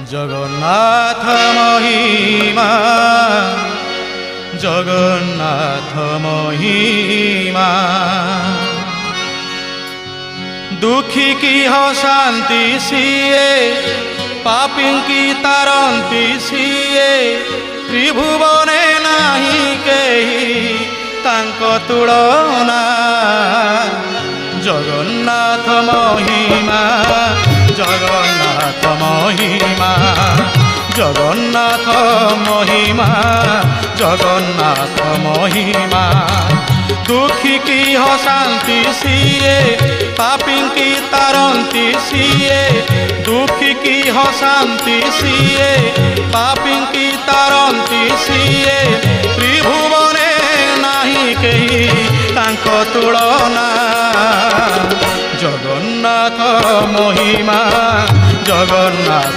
জগন্নাথ মহিমা, জগন্নাথ মহিমা। দুঃখী কি হসান্তি সিয়ে, পাপী কি তারন্তি সিয়ে। ত্রিভুবনে নাহি কেহি তাঙ্ক তুলনা। জগন্নাথ মহিমা, জগন্নাথ মহিমা, জগন্নাথ মহিমা, জগন্নাথ মহিমা। দুঃখী কি হসান্তি সিয়ে, পাপী কি তারন্তি সিয়ে। দুঃখী কি হসান্তি সিয়ে, পাপী কি তারন্তি সিয়ে। ত্রিভুবনে নাহি কেহি তাঙ্ক তুলনা। জগন্নাথ মহিমা, জগন্নাথ